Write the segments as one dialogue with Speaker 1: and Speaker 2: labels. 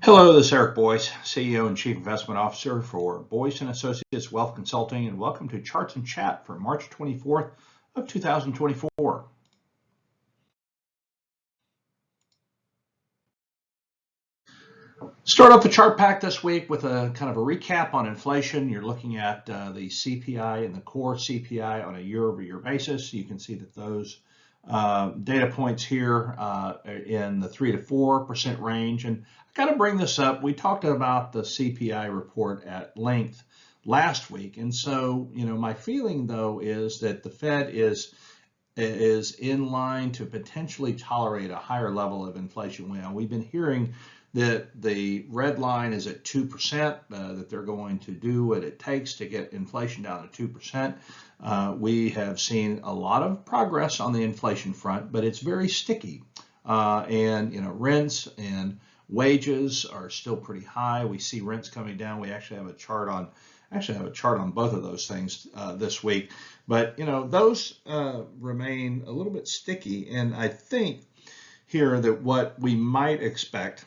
Speaker 1: Hello, this is Eric Boyce, CEO and Chief Investment Officer for Boyce & Associates Wealth Consulting, and welcome to Charts and Chat for March 24th of 2024. Start off the chart pack this week with a kind of a recap on inflation. You're looking at the CPI and the core CPI on a year-over-year basis. You can see that those data points here in the 3 to 4% range. And I got to bring this up. We talked about the CPI report at length last week. And so, my feeling, though, is that the Fed is in line to potentially tolerate a higher level of inflation. We've been hearing that the red line is at 2%, that they're going to do what it takes to get inflation down to 2%. We have seen a lot of progress on the inflation front, but it's very sticky. Rents and wages are still pretty high. We see rents coming down. We actually have a chart on both of those things this week. But those remain a little bit sticky, and I think here that what we might expect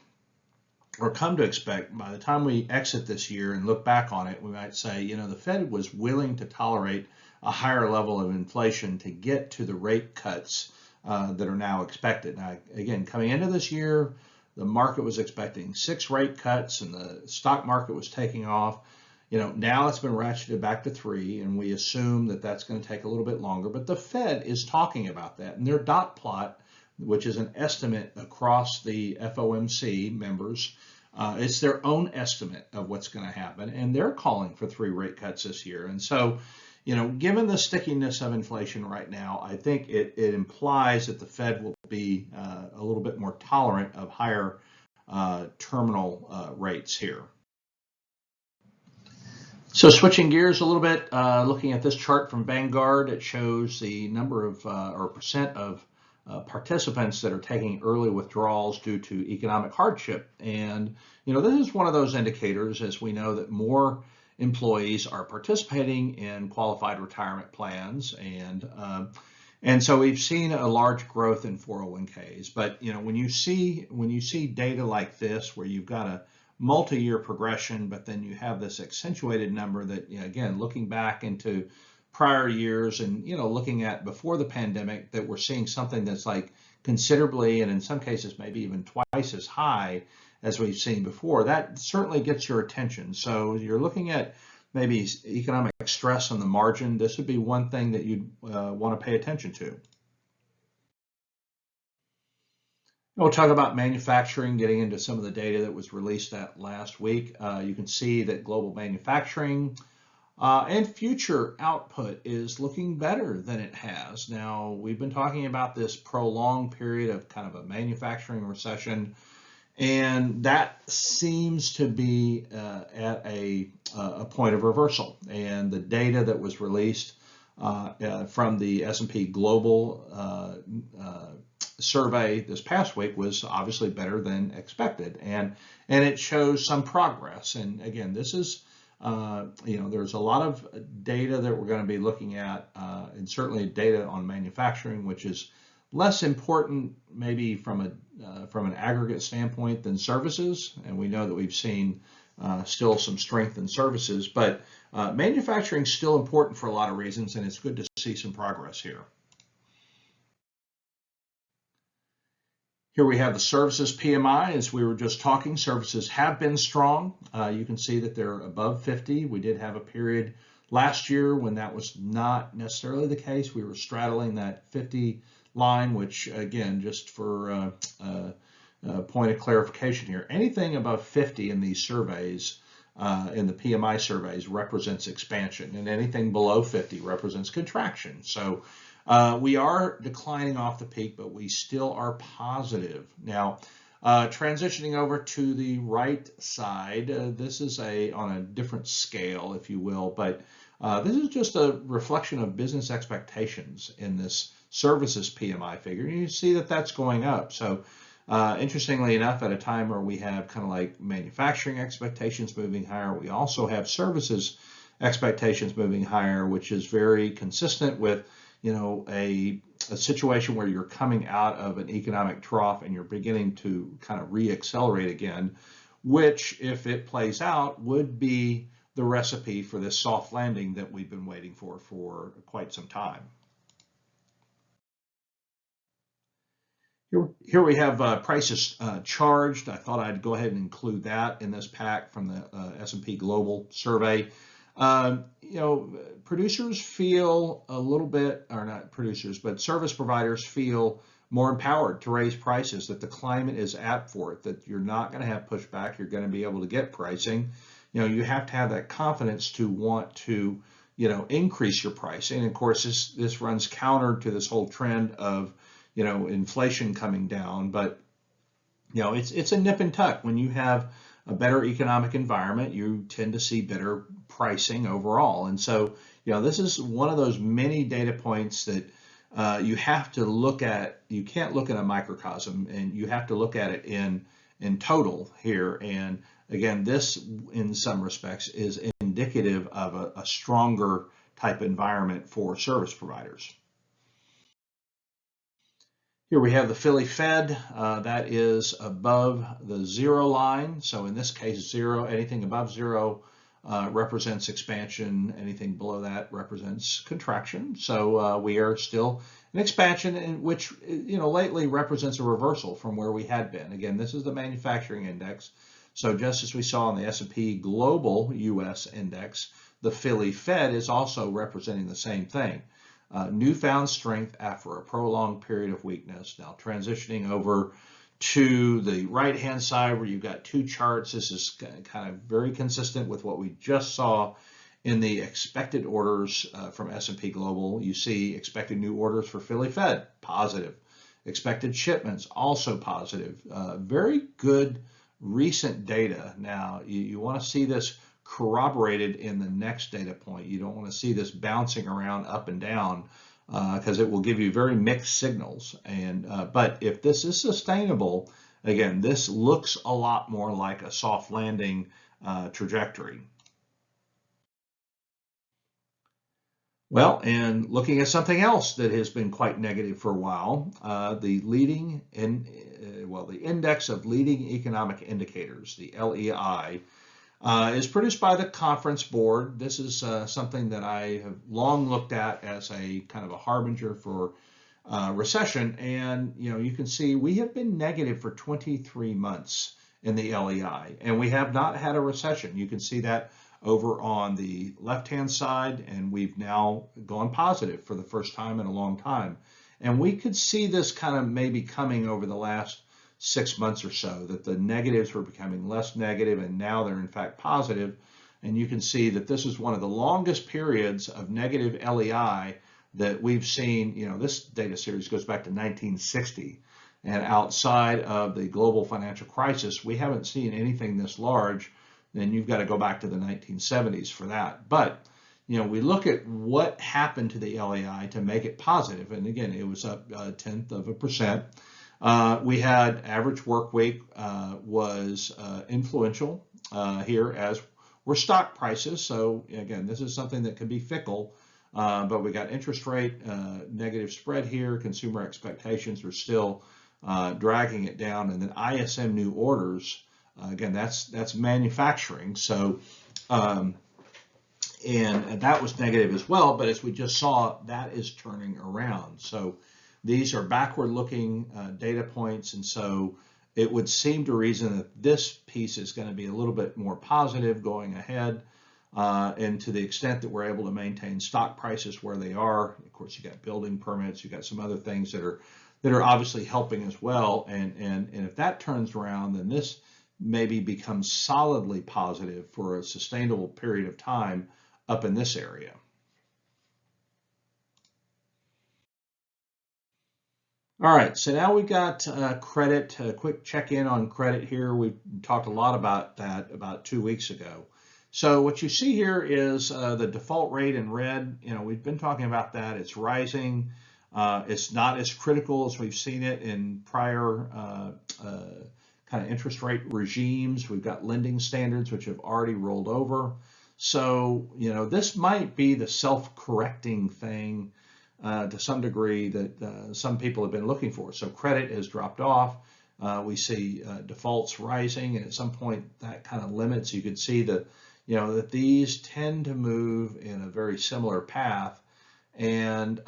Speaker 1: or come to expect by the time we exit this year and look back on it, we might say, the Fed was willing to tolerate a higher level of inflation to get to the rate cuts that are now expected. Now, again, coming into this year, the market was expecting 6 rate cuts and the stock market was taking off. Now it's been ratcheted back to 3, and we assume that that's going to take a little bit longer. But the Fed is talking about that, and their dot plot, which is an estimate across the FOMC members, it's their own estimate of what's going to happen, and they're calling for 3 rate cuts this year. And so, given the stickiness of inflation right now, I think it implies that the Fed will be a little bit more tolerant of higher terminal rates here. So switching gears a little bit, looking at this chart from Vanguard, it shows the number of or percent of participants that are taking early withdrawals due to economic hardship. And, this is one of those indicators, as we know, that more employees are participating in qualified retirement plans. And so we've seen a large growth in 401ks. But, when you see data like this, where you've got a multi-year progression, but then you have this accentuated number that, again, looking back into prior years and, looking at before the pandemic, that we're seeing something that's like considerably, and in some cases, maybe even twice as high as we've seen before, that certainly gets your attention. So you're looking at maybe economic stress on the margin. This would be one thing that you'd want to pay attention to. We'll talk about manufacturing, getting into some of the data that was released that last week. You can see that global manufacturing and future output is looking better than it has. Now, we've been talking about this prolonged period of kind of a manufacturing recession, and that seems to be at a point of reversal. And the data that was released from the S&P Global survey this past week was obviously better than expected, and it shows some progress. And again, this is there's a lot of data that we're going to be looking at, and certainly data on manufacturing, which is less important maybe from an aggregate standpoint than services. And we know that we've seen still some strength in services, but manufacturing is still important for a lot of reasons, and it's good to see some progress here. Here we have the services PMI. As we were just talking, services have been strong. You can see that they're above 50. We did have a period last year when that was not necessarily the case. We were straddling that 50 line, which, again, just for a point of clarification here, anything above 50 in these surveys, in the PMI surveys, represents expansion, and anything below 50 represents contraction. So we are declining off the peak, but we still are positive. Now, transitioning over to the right side, this is on a different scale, if you will, but this is just a reflection of business expectations in this services PMI figure. And you see that that's going up. So interestingly enough, at a time where we have kind of like manufacturing expectations moving higher, we also have services expectations moving higher, which is very consistent with a situation where you're coming out of an economic trough and you're beginning to kind of re-accelerate again, which, if it plays out, would be the recipe for this soft landing that we've been waiting for quite some time. Here we have prices charged. I thought I'd go ahead and include that in this pack from the S&P Global survey. Producers feel a little bit, or not producers, but service providers feel more empowered to raise prices, that the climate is apt for it, that you're not going to have pushback, you're going to be able to get pricing. You have to have that confidence to want to, increase your pricing. And of course, this runs counter to this whole trend of, inflation coming down. But, it's a nip and tuck. When you have a better economic environment, you tend to see better pricing overall. And so, this is one of those many data points that you have to look at. You can't look at a microcosm, and you have to look at it in total here. And again, this in some respects is indicative of a stronger type environment for service providers. Here we have the Philly Fed. That is above the zero line. So in this case, zero, anything above zero represents expansion. Anything below that represents contraction. So we are still in expansion, in which, lately represents a reversal from where we had been. Again, this is the manufacturing index. So just as we saw in the S&P Global US Index, the Philly Fed is also representing the same thing. Newfound strength after a prolonged period of weakness. Now transitioning over to the right-hand side where you've got two charts. This is kind of very consistent with what we just saw in the expected orders from S&P Global. You see expected new orders for Philly Fed, positive. Expected shipments, also positive. Very good recent data. Now, you want to see this corroborated in the next data point. You don't want to see this bouncing around up and down because it will give you very mixed signals. And but if this is sustainable, again, this looks a lot more like a soft landing trajectory. Well, and looking at something else that has been quite negative for a while, the index of leading economic indicators, the LEI, is produced by the Conference Board. This is something that I have long looked at as a kind of a harbinger for recession. And you can see we have been negative for 23 months in the LEI, and we have not had a recession. You can see that over on the left-hand side, and we've now gone positive for the first time in a long time. And we could see this kind of maybe coming over the last 6 months or so, that the negatives were becoming less negative, and now they're in fact positive. And you can see that this is one of the longest periods of negative LEI that we've seen. This data series goes back to 1960, and outside of the global financial crisis, we haven't seen anything this large. Then you've got to go back to the 1970s for that. But we look at what happened to the LEI to make it positive, and again, it was up 0.1%. We had average work week was influential here, as were stock prices. So again, this is something that can be fickle, but we got interest rate, negative spread here. Consumer expectations are still dragging it down, and then ISM new orders. Again, that's manufacturing. So and that was negative as well. But as we just saw, that is turning around. So these are backward-looking data points, and so it would seem to reason that this piece is going to be a little bit more positive going ahead, and to the extent that we're able to maintain stock prices where they are. Of course, you got building permits, you got some other things that are obviously helping as well, and if that turns around, then this maybe becomes solidly positive for a sustainable period of time up in this area. All right, so now we got credit, a quick check-in on credit here. We talked a lot about that about 2 weeks ago. So what you see here is the default rate in red. We've been talking about that. It's rising. It's not as critical as we've seen it in prior kind of interest rate regimes. We've got lending standards which have already rolled over. So, this might be the self-correcting thing to some degree that some people have been looking for. So credit has dropped off. we see defaults rising, and at some point that kind of limits. You could see that, that these tend to move in a very similar path. And,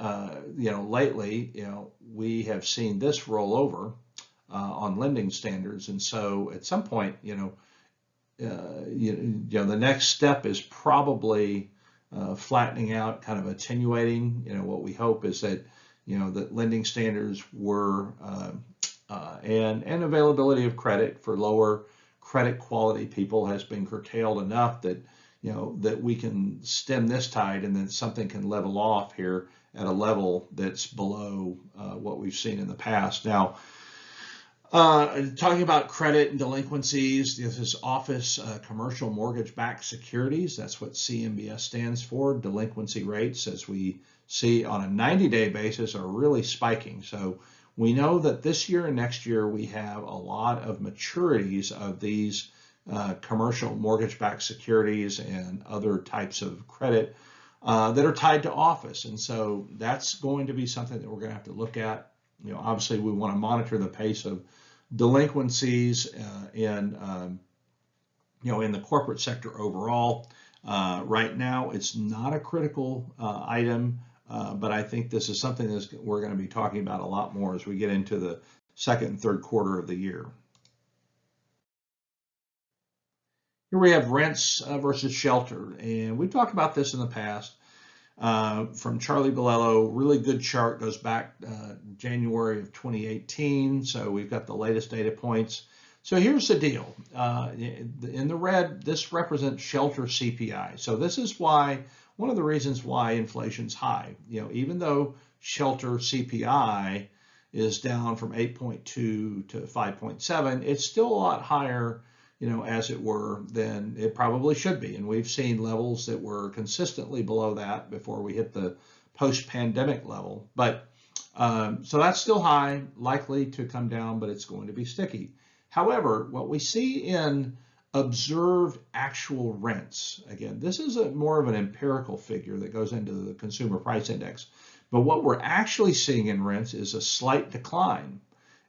Speaker 1: lately, we have seen this roll over on lending standards. And so at some point, the next step is probably flattening out, kind of attenuating. What we hope is that, that lending standards were and availability of credit for lower credit quality people has been curtailed enough that, that we can stem this tide, and then something can level off here at a level that's below what we've seen in the past. Now, talking about credit and delinquencies, this is office commercial mortgage-backed securities. That's what CMBS stands for. Delinquency rates, as we see on a 90-day basis, are really spiking. So we know that this year and next year we have a lot of maturities of these commercial mortgage-backed securities and other types of credit that are tied to office. And so that's going to be something that we're going to have to look at. Obviously we want to monitor the pace of delinquencies in the corporate sector overall. Right now it's not a critical item, but I think this is something that we're going to be talking about a lot more as we get into the second and third quarter of the year. Here we have rents versus shelter, and we've talked about this in the past. From Charlie Bilello, really good chart, goes back January of 2018, so we've got the latest data points. So here's the deal. In the red, this represents shelter CPI. So this is why, one of the reasons why inflation's high. Even though shelter CPI is down from 8.2 to 5.7, it's still a lot higher, as it were, than it probably should be. And we've seen levels that were consistently below that before we hit the post-pandemic level. But so that's still high, likely to come down, but it's going to be sticky. However, what we see in observed actual rents, again, this is more of an empirical figure that goes into the consumer price index. But what we're actually seeing in rents is a slight decline.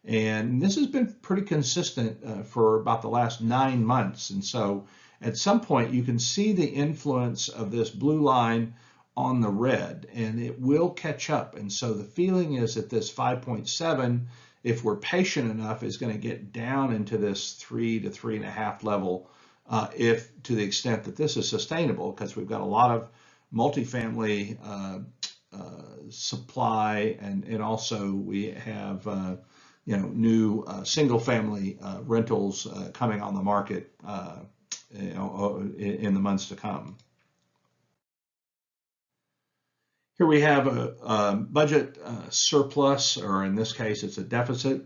Speaker 1: And this has been pretty consistent for about the last 9 months. And so at some point you can see the influence of this blue line on the red, and it will catch up. And so the feeling is that this 5.7, if we're patient enough, is going to get down into this 3 to 3.5 level, if to the extent that this is sustainable, because we've got a lot of multifamily supply, and also we have new single-family rentals coming on the market, in the months to come. Here we have a budget surplus, or in this case, it's a deficit.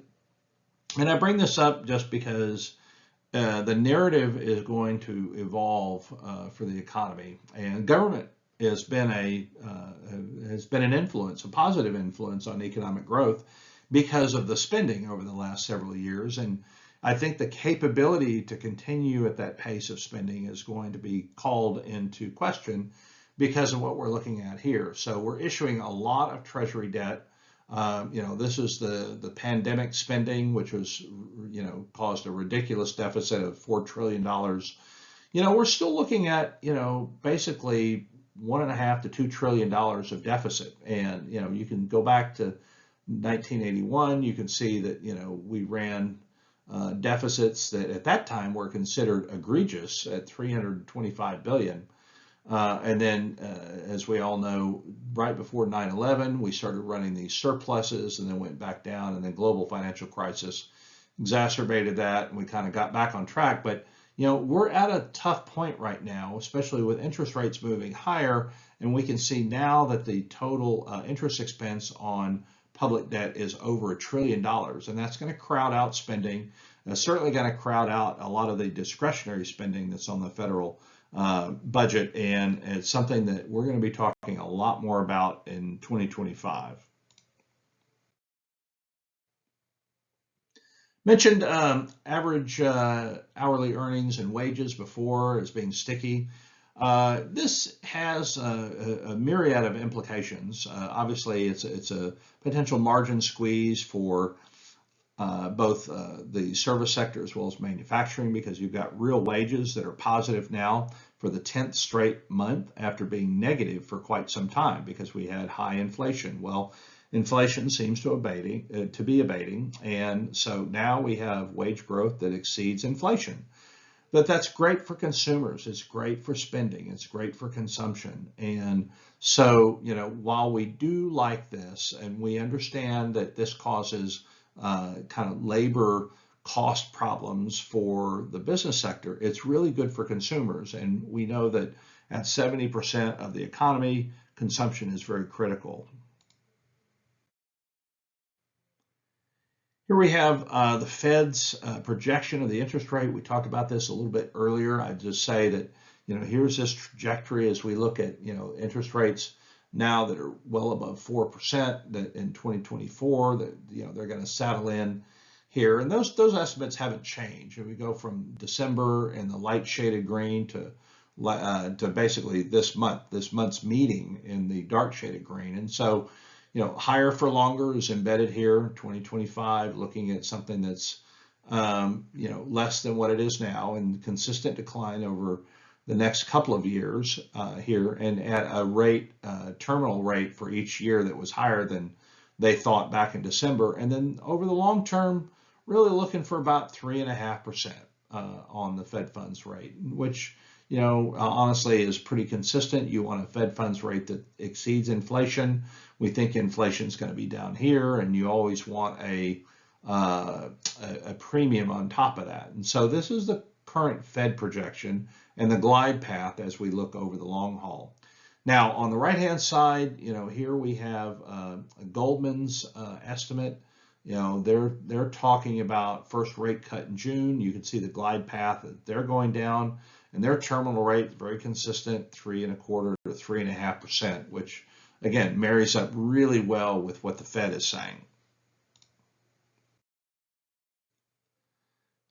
Speaker 1: And I bring this up just because the narrative is going to evolve for the economy, and government has been an influence, a positive influence on economic growth, because of the spending over the last several years. And I think the capability to continue at that pace of spending is going to be called into question because of what we're looking at here. So we're issuing a lot of Treasury debt. This is the pandemic spending, which was, caused a ridiculous deficit of $4 trillion. We're still looking at, basically $1.5 to $2 trillion of deficit. And, you can go back to 1981, you can see that, we ran deficits that at that time were considered egregious at $325 billion. And then, as we all know, right before 9/11, we started running these surpluses and then went back down, and then global financial crisis exacerbated that, and we kind of got back on track. But, we're at a tough point right now, especially with interest rates moving higher, and we can see now that the total interest expense on public debt is over $1 trillion, and that's going to crowd out spending. Certainly going to crowd out a lot of the discretionary spending that's on the federal budget, and it's something that we're going to be talking a lot more about in 2025. Mentioned average hourly earnings and wages before as being sticky. This has a myriad of implications. Obviously, it's a potential margin squeeze for both the service sector as well as manufacturing, because you've got real wages that are positive now for the 10th straight month after being negative for quite some time because we had high inflation. Well, inflation seems to be abating, and so now we have wage growth that exceeds inflation. But that's great for consumers. It's great for spending. It's great for consumption. And so, while we do like this, and we understand that this causes kind of labor cost problems for the business sector, it's really good for consumers. And we know that at 70% of the economy, consumption is very critical. Here we have the Fed's projection of the interest rate. We talked about this a little bit earlier. I'd just say that, here's this trajectory as we look at, interest rates now that are well above 4%, that in 2024, that, they're going to settle in here. And those estimates haven't changed. And we go from December in the light shaded green to basically this month's meeting in the dark shaded green. And so, higher for longer is embedded here, 2025, looking at something that's, less than what it is now, and consistent decline over the next couple of years here, and at a rate, terminal rate for each year that was higher than they thought back in December. And then over the long term, really looking for about 3.5% on the Fed funds rate, which, honestly is pretty consistent. You want a Fed funds rate that exceeds inflation. We think inflation is going to be down here, and you always want a premium on top of that. And so this is the current Fed projection and the glide path as we look over the long haul. Now, on the right-hand side, here we have Goldman's estimate. They're talking about first rate cut in June. You can see the glide path that they're going down, and their terminal rate is very consistent, 3.25% to 3.5%, which again marries up really well with what the Fed is saying.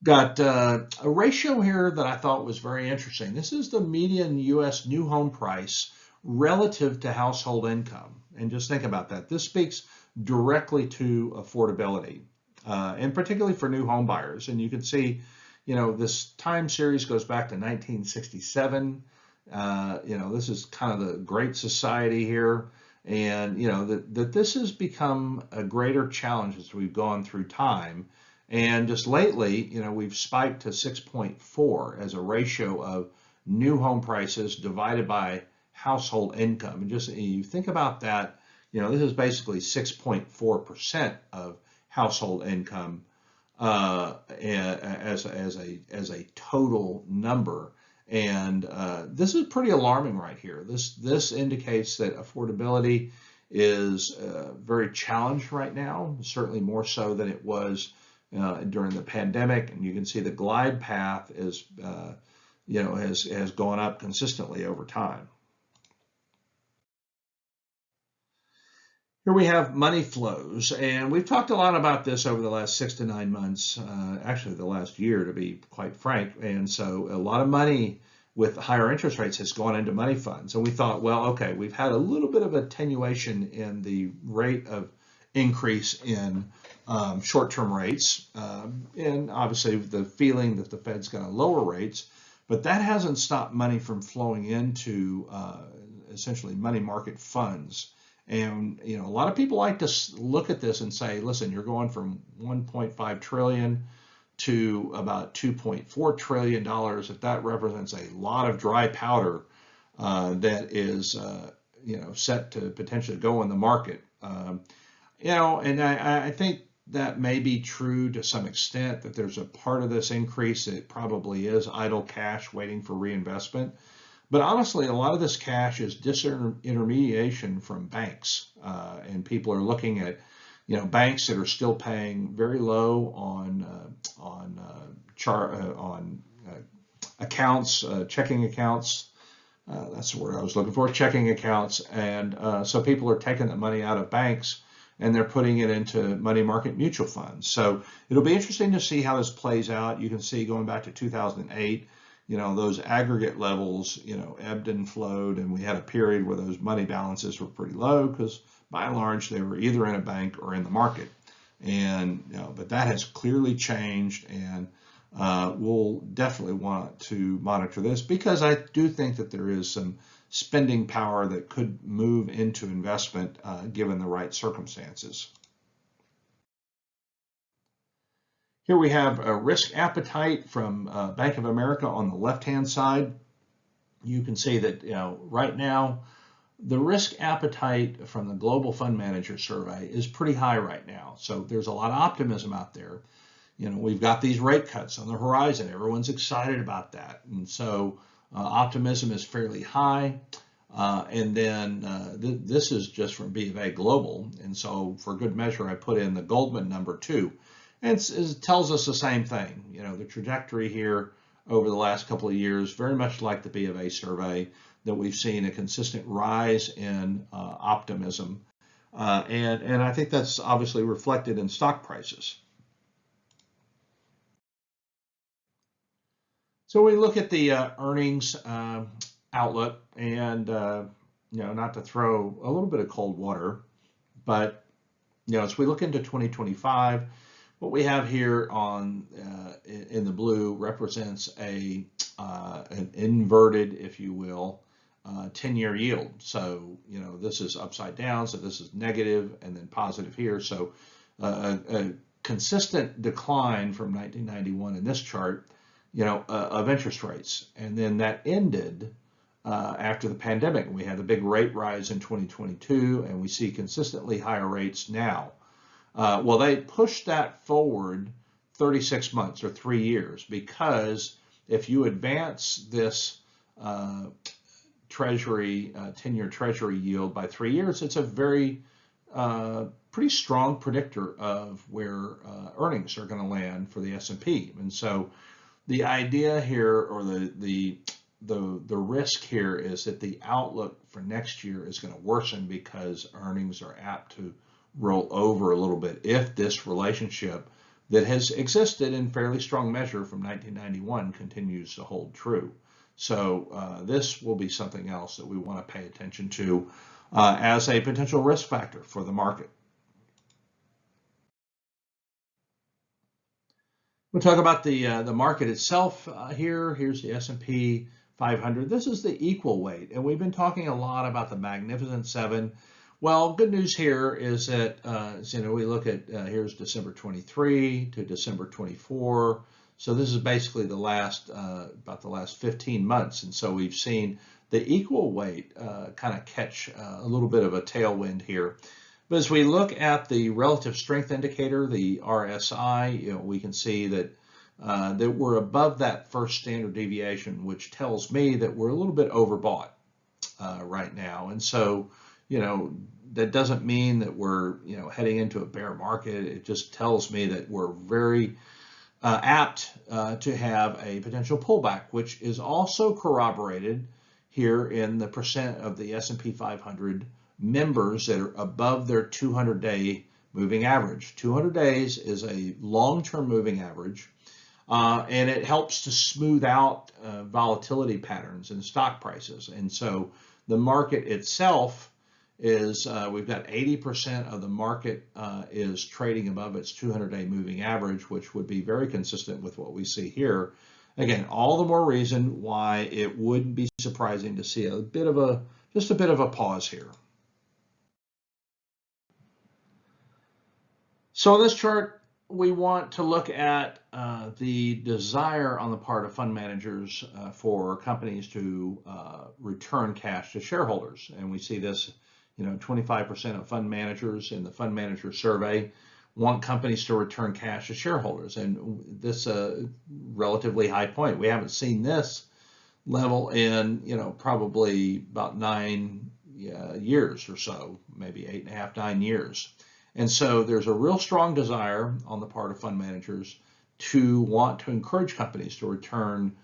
Speaker 1: Got a ratio here that I thought was very interesting. This is the median U.S. new home price relative to household income. And just think about that. This speaks directly to affordability, and particularly for new home buyers. And you can see, this time series goes back to 1967. This is kind of the Great Society here. And, that this has become a greater challenge as we've gone through time. And just lately, we've spiked to 6.4 as a ratio of new home prices divided by household income. And just you think about that, this is basically 6.4% of household income as a total number. And this is pretty alarming right here. This indicates that affordability is very challenged right now, certainly more so than it was during the pandemic. And you can see the glide path is, has gone up consistently over time. Here we have money flows, and we've talked a lot about this over the last 6 to 9 months, actually the last year, to be quite frank. And so a lot of money with higher interest rates has gone into money funds. And we thought, well, okay, we've had a little bit of attenuation in the rate of increase in short-term rates, and obviously the feeling that the Fed's going to lower rates, but that hasn't stopped money from flowing into essentially money market funds. And a lot of people like to look at this and say, listen, you're going from 1.5 trillion to about 2.4 trillion dollars. If that represents a lot of dry powder that is set to potentially go in the market. And I think that may be true to some extent, that there's a part of this increase that probably is idle cash waiting for reinvestment. But honestly, a lot of this cash is disintermediation from banks, and people are looking at, banks that are still paying very low on accounts, checking accounts. That's the word I was looking for, checking accounts. And so people are taking the money out of banks and they're putting it into money market mutual funds. So it'll be interesting to see how this plays out. You can see going back to 2008, those aggregate levels, ebbed and flowed, and we had a period where those money balances were pretty low because by and large they were either in a bank or in the market. And but that has clearly changed, and we'll definitely want to monitor this, because I do think that there is some spending power that could move into investment given the right circumstances. Here we have a risk appetite from Bank of America on the left-hand side. You can see that right now the risk appetite from the Global Fund Manager Survey is pretty high right now. So there's a lot of optimism out there. We've got these rate cuts on the horizon. Everyone's excited about that. And so optimism is fairly high. And then this is just from B of A Global. And so for good measure, I put in the Goldman number too. And it tells us the same thing. The trajectory here over the last couple of years, very much like the B of A survey, that we've seen a consistent rise in optimism. And I think that's obviously reflected in stock prices. So we look at the earnings outlook, and not to throw a little bit of cold water, but as we look into 2025, what we have here on in the blue represents an inverted, if you will, 10-year yield. So this is upside down, so this is negative and then positive here. So a consistent decline from 1991 in this chart, of interest rates, and then that ended after the pandemic. We had a big rate rise in 2022, and we see consistently higher rates now. Well, they pushed that forward 36 months or 3 years, because if you advance this Treasury, 10-year Treasury yield by 3 years, it's a very pretty strong predictor of where earnings are going to land for the S&P. And so the idea here, or the risk here, is that the outlook for next year is going to worsen, because earnings are apt to roll over a little bit if this relationship that has existed in fairly strong measure from 1991 continues to hold true. So this will be something else that we want to pay attention to as a potential risk factor for the market. We'll talk about the market itself here. Here's the S&P 500. This is the equal weight, and we've been talking a lot about the Magnificent Seven. Well, good news here is that we look at here's December 23 to December 24. So this is basically the last about the last 15 months, and so we've seen the equal weight kind of catch a little bit of a tailwind here. But as we look at the relative strength indicator, the RSI, we can see that that we're above that first standard deviation, which tells me that we're a little bit overbought right now. And so, that doesn't mean that we're, heading into a bear market. It just tells me that we're very apt to have a potential pullback, which is also corroborated here in the percent of the S&P 500 members that are above their 200-day moving average. 200 days is a long-term moving average, and it helps to smooth out volatility patterns in stock prices. And so the market itself is, we've got 80% of the market is trading above its 200-day moving average, which would be very consistent with what we see here. Again, all the more reason why it wouldn't be surprising to see just a bit of a pause here. So in this chart, we want to look at the desire on the part of fund managers for companies to return cash to shareholders. And we see this, 25% of fund managers in the fund manager survey want companies to return cash to shareholders. And this relatively high point. We haven't seen this level in, probably about 9 years or so, maybe 8.5, 9 years. And so there's a real strong desire on the part of fund managers to want to encourage companies to return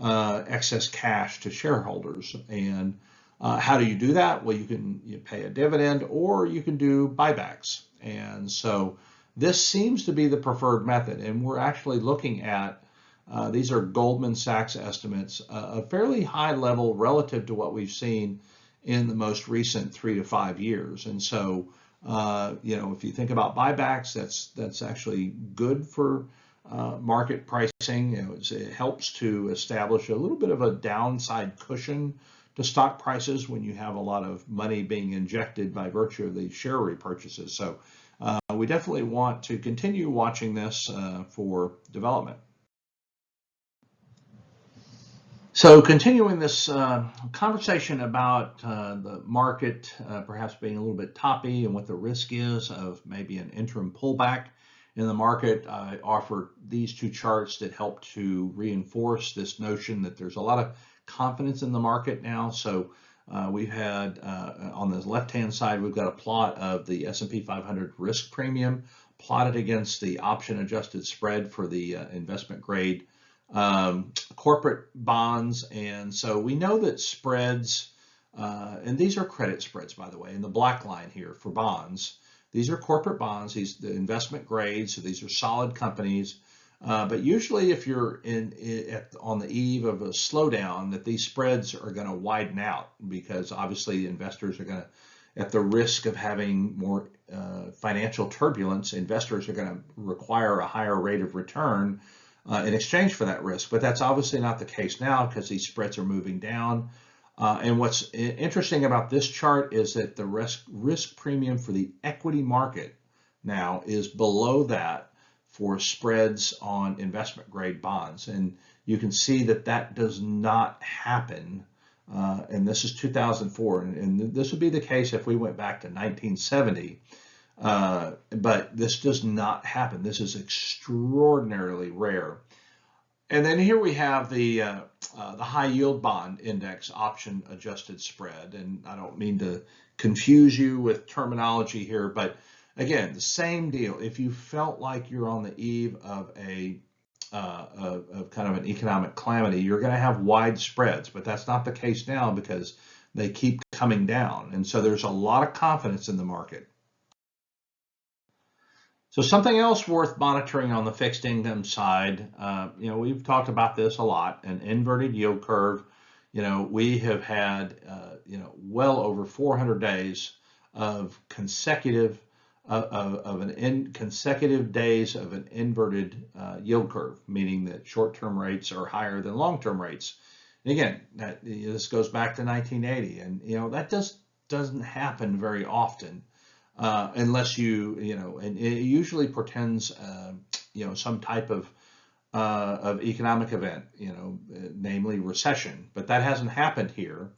Speaker 1: excess cash to shareholders. And how do you do that? Well, you pay a dividend, or you can do buybacks. And so this seems to be the preferred method. And we're actually looking at, these are Goldman Sachs estimates, a fairly high level relative to what we've seen in the most recent 3 to 5 years. And so If you think about buybacks, that's actually good for market pricing. It helps to establish a little bit of a downside cushion to stock prices when you have a lot of money being injected by virtue of the share repurchases. So we definitely want to continue watching this for development. So continuing this conversation about the market perhaps being a little bit toppy and what the risk is of maybe an interim pullback in the market, I offer these two charts that help to reinforce this notion that there's a lot of confidence in the market now. So we've had on the left-hand side, we've got a plot of the S&P 500 risk premium plotted against the option adjusted spread for the investment grade corporate bonds. And so we know that spreads, and these are credit spreads, by the way, in the black line here for bonds. These are corporate bonds, these the investment grade, so these are solid companies. But usually if you're on the eve of a slowdown, that these spreads are going to widen out because obviously investors are going to, at the risk of having more financial turbulence, investors are going to require a higher rate of return in exchange for that risk. But that's obviously not the case now because these spreads are moving down. And what's interesting about this chart is that the risk premium for the equity market now is below that for spreads on investment grade bonds. And you can see that that does not happen. And this is 2004. And this would be the case if we went back to 1970. But this does not happen. This is extraordinarily rare. And then here we have the high yield bond index option adjusted spread. And I don't mean to confuse you with terminology here, but again, the same deal. If you felt like you're on the eve of a of kind of an economic calamity, you're going to have wide spreads, but that's not the case now because they keep coming down. And so there's a lot of confidence in the market. So something else worth monitoring on the fixed income side, we've talked about this a lot, an inverted yield curve. We have had, well over 400 days of consecutive consecutive days of an inverted yield curve, meaning that short-term rates are higher than long-term rates. And again, this goes back to 1980, and that doesn't happen very often. Unless and it usually portends, some type of economic event, namely recession. But that hasn't happened here,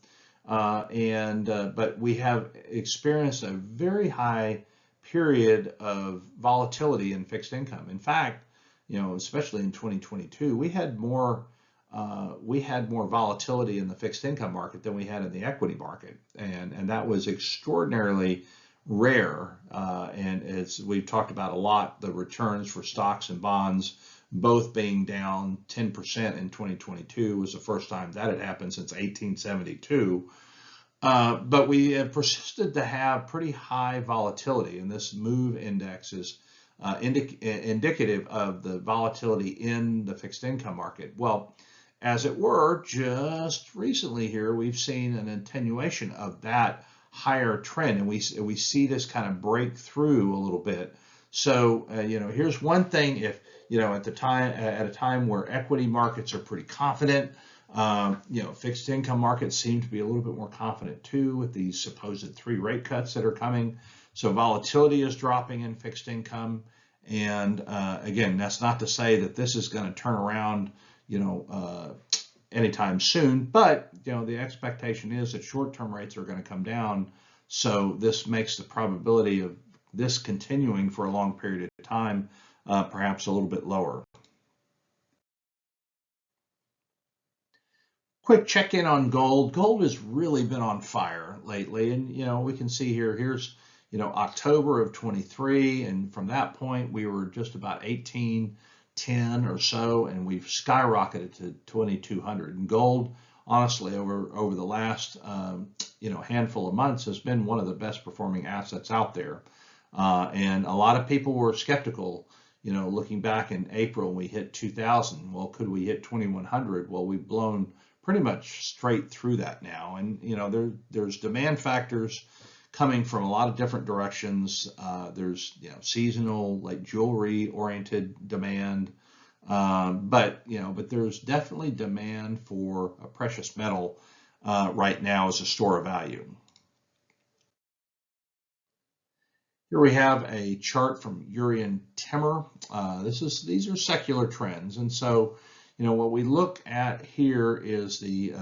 Speaker 1: but we have experienced a very high period of volatility in fixed income. In fact, especially in 2022, we had more volatility in the fixed income market than we had in the equity market, and that was extraordinarily rare. And as we've talked about a lot, the returns for stocks and bonds both being down 10% in 2022 was the first time that had happened since 1872. But we have persisted to have pretty high volatility, and this MOVE index is indicative of the volatility in the fixed income market. Well, as it were, just recently here, we've seen an attenuation of that higher trend, and we see this kind of break through a little bit. So here's one thing: if at a time where equity markets are pretty confident, fixed income markets seem to be a little bit more confident too with these supposed 3 rate cuts that are coming. So volatility is dropping in fixed income, and again, that's not to say that this is going to turn around anytime soon, but the expectation is that short-term rates are going to come down, so this makes the probability of this continuing for a long period of time perhaps a little bit lower. Quick check-in on gold. Gold has really been on fire lately, and we can see here's October of 23, and from that point we were just about 1810 or so, and we've skyrocketed to 2200. And gold, honestly, over the last handful of months, has been one of the best performing assets out there. And a lot of people were skeptical, looking back in April, we hit 2000. Well, could we hit 2100? Well, we've blown pretty much straight through that now. And there's demand factors coming from a lot of different directions. There's seasonal, like jewelry oriented demand, but there's definitely demand for a precious metal right now as a store of value. Here we have a chart from Urian Timmer. These are secular trends, and so what we look at here is the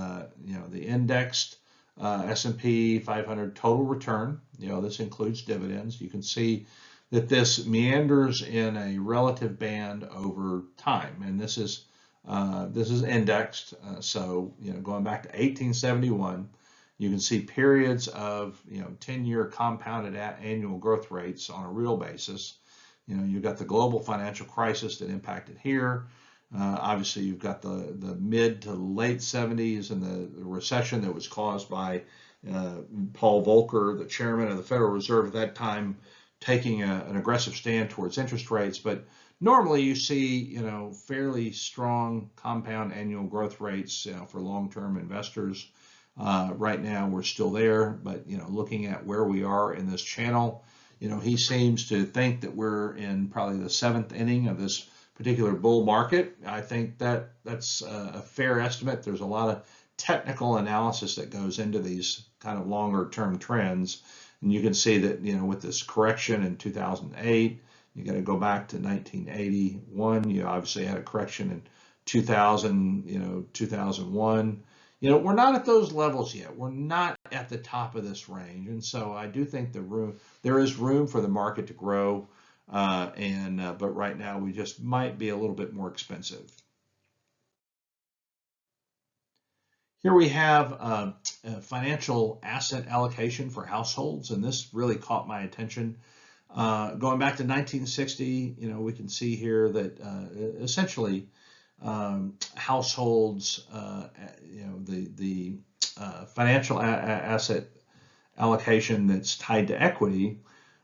Speaker 1: the indexed S&P 500 total return. This includes dividends. You can see that this meanders in a relative band over time, and this is indexed. So going back to 1871. You can see periods of 10-year compounded annual growth rates on a real basis. You've got the global financial crisis that impacted here. Obviously, you've got the mid to late 70s and the recession that was caused by Paul Volcker, the chairman of the Federal Reserve at that time, taking an aggressive stand towards interest rates. But normally, you see fairly strong compound annual growth rates for long-term investors. Right now we're still there, but looking at where we are in this channel, he seems to think that we're in probably the 7th inning of this particular bull market. I think that's a fair estimate. There's a lot of technical analysis that goes into these kind of longer term trends, and you can see that with this correction in 2008, you got to go back to 1981. You obviously had a correction in 2000, 2001. We're not at those levels yet. We're not at the top of this range, and so I do think there is room for the market to grow, but right now we just might be a little bit more expensive. Here we have a financial asset allocation for households, and this really caught my attention. Going back to 1960, we can see here that essentially households, the financial asset allocation that's tied to equity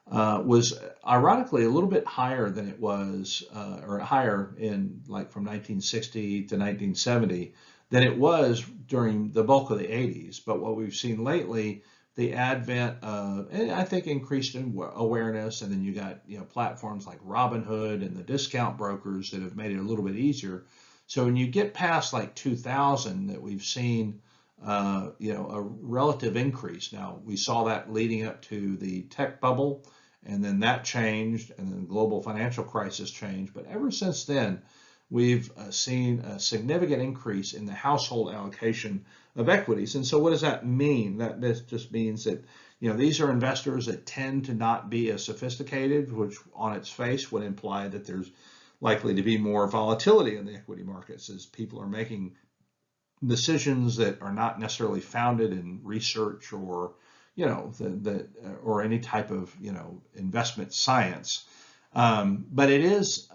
Speaker 1: was ironically a little bit higher than it was, or higher in from 1960 to 1970 than it was during the bulk of the 80s. But what we've seen lately, the advent of, and I think, increased awareness, and then you got platforms like Robinhood and the discount brokers that have made it a little bit easier. So when you get past 2000, that we've seen a relative increase. Now we saw that leading up to the tech bubble, and then that changed, and then the global financial crisis changed. But ever since then, we've seen a significant increase in the household allocation of equities. And so what does that mean? This just means that these are investors that tend to not be as sophisticated, which on its face would imply that there's likely to be more volatility in the equity markets as people are making decisions that are not necessarily founded in research or or any type of investment science. But it is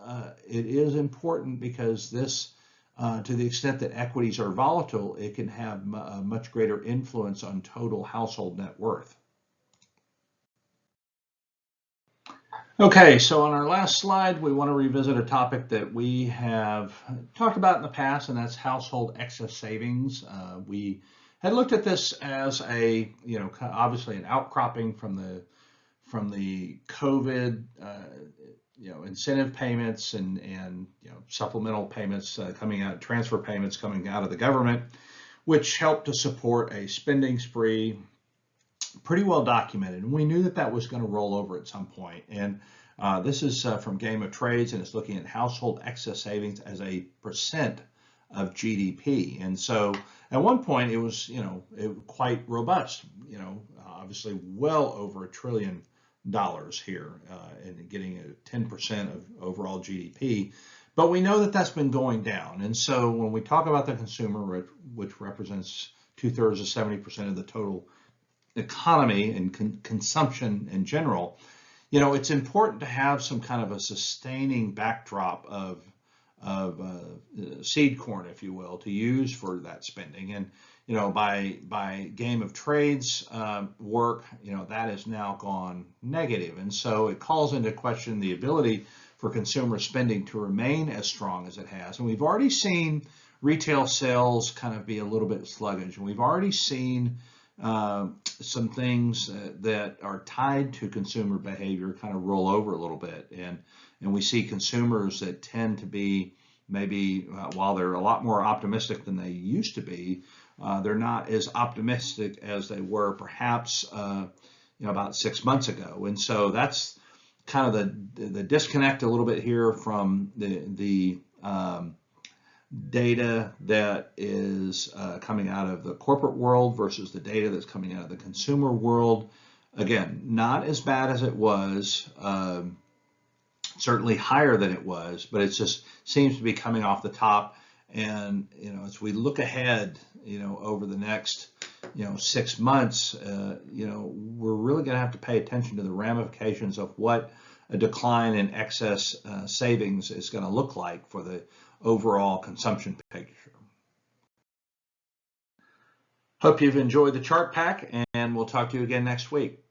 Speaker 1: important because this, to the extent that equities are volatile, it can have a much greater influence on total household net worth. Okay, so on our last slide, we want to revisit a topic that we have talked about in the past, and that's household excess savings. We had looked at this as a, obviously an outcropping from the COVID, incentive payments and supplemental payments coming out, transfer payments coming out of the government, which helped to support a spending spree. Pretty well documented, and we knew that was going to roll over at some point. And this is from Game of Trades, and it's looking at household excess savings as a percent of GDP. And so at one point it was quite robust, obviously well over $1 trillion here, and getting a 10% of overall GDP. But we know that that's been going down. And so when we talk about the consumer, which represents 2/3 of 70% of the total economy and consumption in general, it's important to have some kind of a sustaining backdrop of seed corn, if you will, to use for that spending. And by Game of Trades work, that has now gone negative, and so it calls into question the ability for consumer spending to remain as strong as it has. And we've already seen retail sales kind of be a little bit sluggish, and we've already seen some things that are tied to consumer behavior kind of roll over a little bit, and we see consumers that tend to be maybe while they're a lot more optimistic than they used to be, they're not as optimistic as they were perhaps about 6 months ago. And so that's kind of the disconnect a little bit here from the data that is coming out of the corporate world versus the data that's coming out of the consumer world. Again, not as bad as it was, certainly higher than it was, but it just seems to be coming off the top. And as we look ahead, over the next 6 months, we're really going to have to pay attention to the ramifications of what a decline in excess savings is going to look like for the overall consumption picture. Hope you've enjoyed the chart pack, and we'll talk to you again next week.